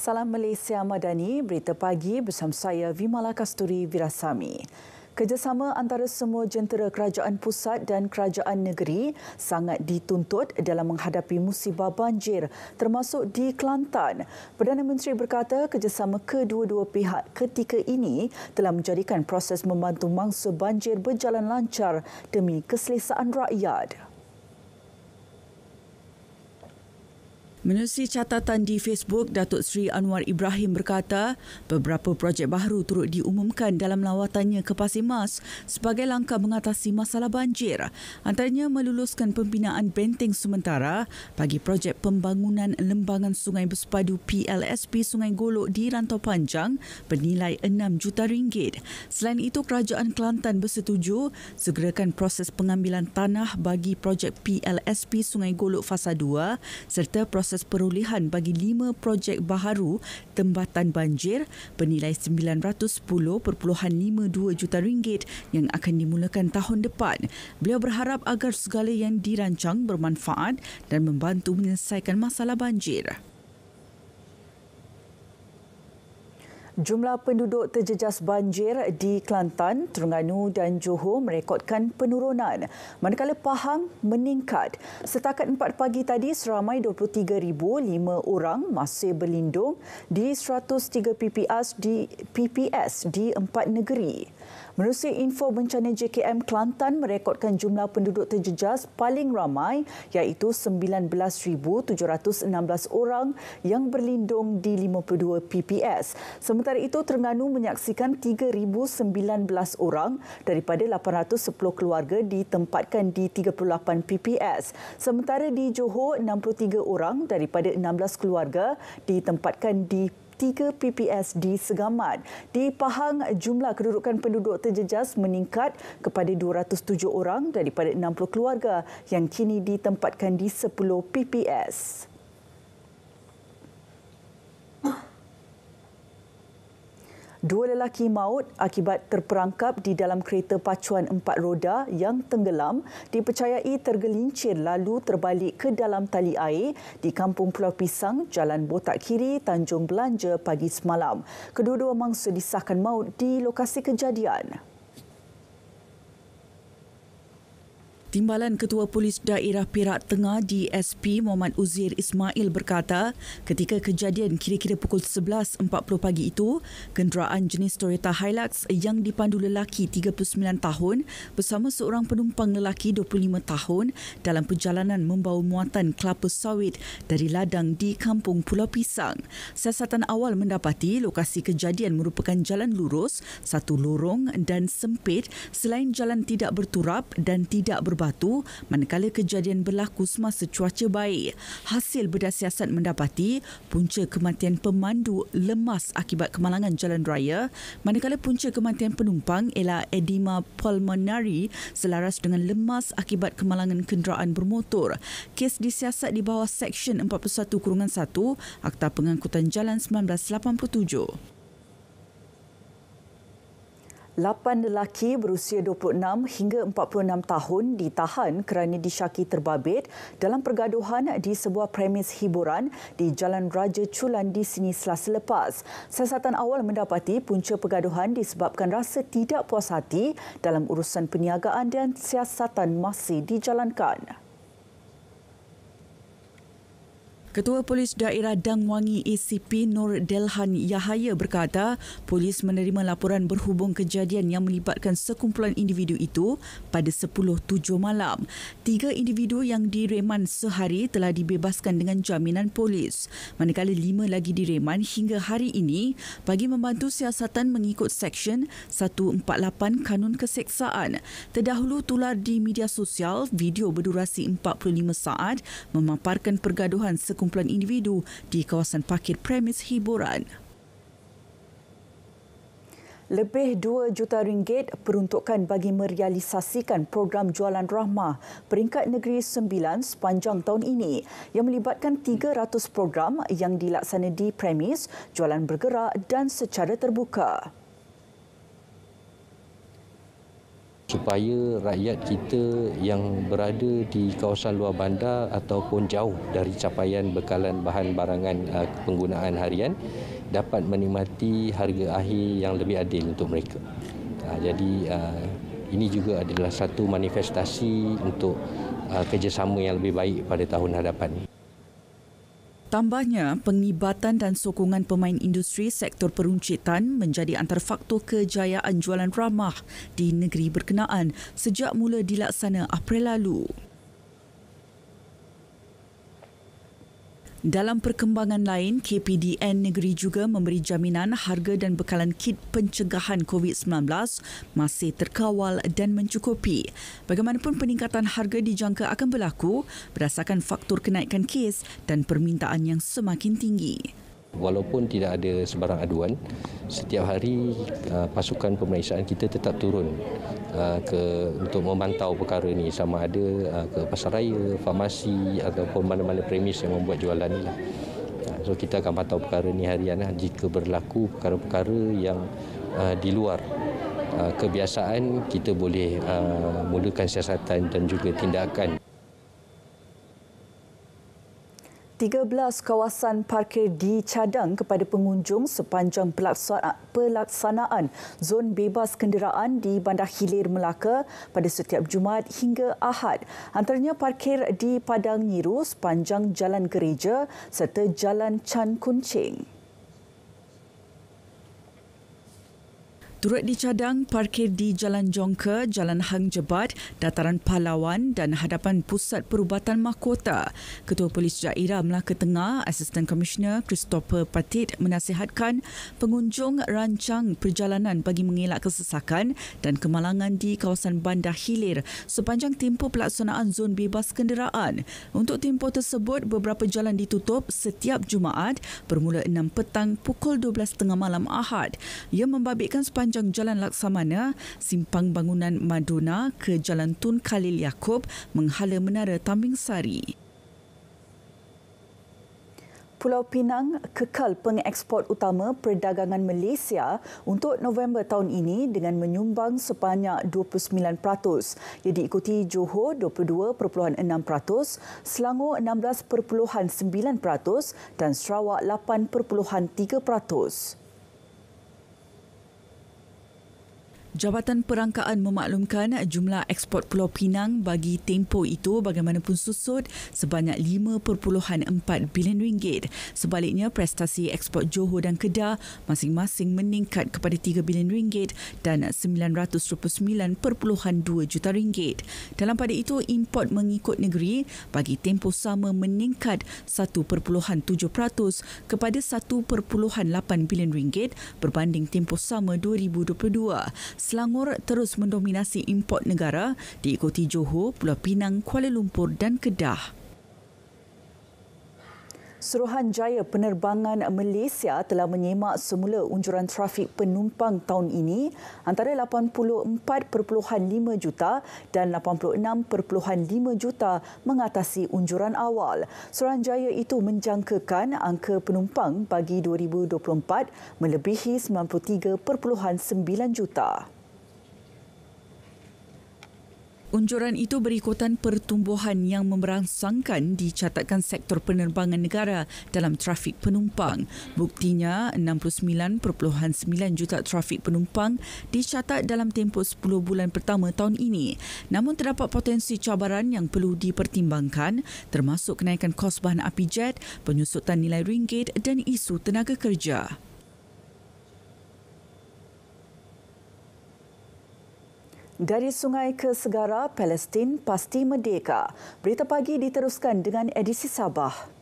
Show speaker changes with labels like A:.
A: Salam Malaysia Madani, berita pagi bersama saya Vimala Kasturi Virasami. Kerjasama antara semua jentera kerajaan pusat dan kerajaan negeri sangat dituntut dalam menghadapi musibah banjir termasuk di Kelantan. Perdana Menteri berkata kerjasama kedua-dua pihak ketika ini telah menjadikan proses membantu mangsa banjir berjalan lancar demi keselesaan rakyat. Menerusi catatan di Facebook, Datuk Seri Anwar Ibrahim berkata beberapa projek baru turut diumumkan dalam lawatannya ke Pasir Mas sebagai langkah mengatasi masalah banjir. Antaranya meluluskan pembinaan benteng sementara bagi projek pembangunan lembangan sungai bersepadu PLSP Sungai Golok di Rantau Panjang bernilai RM6 juta. Selain itu, Kerajaan Kelantan bersetuju segerakan proses pengambilan tanah bagi projek PLSP Sungai Golok Fasa 2 serta proses perolehan bagi 5 projek baharu tembatan banjir bernilai RM910.52 juta yang akan dimulakan tahun depan. Beliau berharap agar segala yang dirancang bermanfaat dan membantu menyelesaikan masalah banjir. Jumlah penduduk terjejas banjir di Kelantan, Terengganu dan Johor merekodkan penurunan, manakala Pahang meningkat. Setakat 4 pagi tadi, seramai 23,005 orang masih berlindung di 103 PPS di 4 negeri. Menerusi info bencana JKM, Kelantan merekodkan jumlah penduduk terjejas paling ramai iaitu 19,716 orang yang berlindung di 52 PPS. Sementara itu, Terengganu menyaksikan 3,019 orang daripada 810 keluarga ditempatkan di 38 PPS. Sementara di Johor, 63 orang daripada 16 keluarga ditempatkan di 3 PPS di Segamat. Di Pahang, jumlah kedudukan penduduk terjejas meningkat kepada 207 orang daripada 60 keluarga yang kini ditempatkan di 10 PPS. Dua lelaki maut akibat terperangkap di dalam kereta pacuan 4 roda yang tenggelam dipercayai tergelincir lalu terbalik ke dalam tali air di Kampung Pulau Pisang, Jalan Botak Kiri, Tanjung Belanja pagi semalam. Kedua-dua mangsa disahkan maut di lokasi kejadian. Timbalan Ketua Polis Daerah Perak Tengah DSP Muhammad Uzair Ismail berkata ketika kejadian kira-kira pukul 11.40 pagi itu, kenderaan jenis Toyota Hilux yang dipandu lelaki 39 tahun bersama seorang penumpang lelaki 25 tahun dalam perjalanan membawa muatan kelapa sawit dari ladang di Kampung Pulau Pisang. Siasatan awal mendapati lokasi kejadian merupakan jalan lurus, satu lorong dan sempit selain jalan tidak berturap dan tidak berbatu, manakala kejadian berlaku semasa cuaca baik. Hasil bedah siasat mendapati punca kematian pemandu lemas akibat kemalangan jalan raya, manakala punca kematian penumpang ialah edema pulmonari selaras dengan lemas akibat kemalangan kenderaan bermotor. Kes disiasat di bawah Seksyen 41-1 Akta Pengangkutan Jalan 1987. 8 lelaki berusia 26 hingga 46 tahun ditahan kerana disyaki terbabit dalam pergaduhan di sebuah premis hiburan di Jalan Raja Chulan di sini Selasa lepas. Siasatan awal mendapati punca pergaduhan disebabkan rasa tidak puas hati dalam urusan perniagaan dan siasatan masih dijalankan. Ketua Polis Daerah Dang Wangi ACP Nur Delhan Yahaya berkata polis menerima laporan berhubung kejadian yang melibatkan sekumpulan individu itu pada 10.07 malam. 3 individu yang direman sehari telah dibebaskan dengan jaminan polis, manakala 5 lagi direman hingga hari ini bagi membantu siasatan mengikut Seksyen 148 Kanun Keseksaan. Terdahulu tular di media sosial video berdurasi 45 saat memaparkan pergaduhan sekumpulan individu di kawasan parkir premis hiburan. Lebih RM2 juta peruntukan bagi merealisasikan program jualan rahmah peringkat negeri 9 sepanjang tahun ini yang melibatkan 300 program yang dilaksana di premis, jualan bergerak dan secara terbuka.
B: supaya rakyat kita yang berada di kawasan luar bandar ataupun jauh dari capaian bekalan bahan barangan penggunaan harian dapat menikmati harga akhir yang lebih adil untuk mereka. Jadi ini juga adalah satu manifestasi untuk kerjasama yang lebih baik pada tahun hadapan.
A: Tambahnya, penglibatan dan sokongan pemain industri sektor peruncitan menjadi antara faktor kejayaan jualan ramah di negeri berkenaan sejak mula dilaksana April lalu. Dalam perkembangan lain, KPDN negeri juga memberi jaminan harga dan bekalan kit pencegahan COVID-19 masih terkawal dan mencukupi. Bagaimanapun peningkatan harga dijangka akan berlaku berdasarkan faktor kenaikan kes dan permintaan yang semakin tinggi.
B: Walaupun tidak ada sebarang aduan, setiap hari pasukan pemeriksaan kita tetap turun untuk memantau perkara ini, sama ada ke pasaraya, farmasi ataupun mana-mana premis yang membuat jualan ini. So kita akan pantau perkara ini harian jika berlaku perkara-perkara yang di luar kebiasaan, kita boleh mulakan siasatan dan juga tindakan.
A: 13 kawasan parkir dicadang kepada pengunjung sepanjang pelaksanaan zon bebas kenderaan di Bandar Hilir Melaka pada setiap Jumaat hingga Ahad. Antaranya parkir di Padang Nyiru sepanjang Jalan Gereja serta Jalan Chan Kuncing. Turut dicadang parkir di Jalan Jongke, Jalan Hang Jebat, Dataran Pahlawan dan hadapan Pusat Perubatan Mahkota. Ketua Polis Daerah Melaka Tengah, Asisten Komisioner Christopher Patit menasihatkan pengunjung rancang perjalanan bagi mengelak kesesakan dan kemalangan di kawasan Bandar Hilir sepanjang tempoh pelaksanaan zon bebas kenderaan. Untuk tempoh tersebut, beberapa jalan ditutup setiap Jumaat bermula 6 petang pukul 12.30 malam Ahad. Ia membabitkan sepanjang Jalan Laksamana, Simpang Bangunan Maduna ke Jalan Tun Khalil Yaakob menghala Menara Tambing Sari. Pulau Pinang kekal pengeksport utama perdagangan Malaysia untuk November tahun ini dengan menyumbang sebanyak 29%. Ia diikuti Johor 22.6%, Selangor 16.9% dan Sarawak 8.3%. Jabatan Perangkaan memaklumkan jumlah ekspor Pulau Pinang bagi tempoh itu bagaimanapun susut sebanyak 5.4 bilion ringgit. Sebaliknya, prestasi ekspor Johor dan Kedah masing-masing meningkat kepada 3 bilion ringgit dan 929.2 juta ringgit. Dalam pada itu, import mengikut negeri bagi tempoh sama meningkat 1.7% kepada 1.8 bilion ringgit berbanding tempoh sama 2022. Selangor terus mendominasi import negara diikuti Johor, Pulau Pinang, Kuala Lumpur dan Kedah. Suruhanjaya Penerbangan Malaysia telah menyemak semula unjuran trafik penumpang tahun ini antara 84.5 juta dan 86.5 juta mengatasi unjuran awal. Suruhanjaya itu menjangkakan angka penumpang bagi 2024 melebihi 93.9 juta. Unjuran itu berikutan pertumbuhan yang memberangsangkan dicatatkan sektor penerbangan negara dalam trafik penumpang. Buktinya, 69.9 juta trafik penumpang dicatat dalam tempoh 10 bulan pertama tahun ini. Namun terdapat potensi cabaran yang perlu dipertimbangkan termasuk kenaikan kos bahan api jet, penyusutan nilai ringgit dan isu tenaga kerja. Dari sungai ke segara, Palestin pasti merdeka. Berita pagi diteruskan dengan edisi Sabah.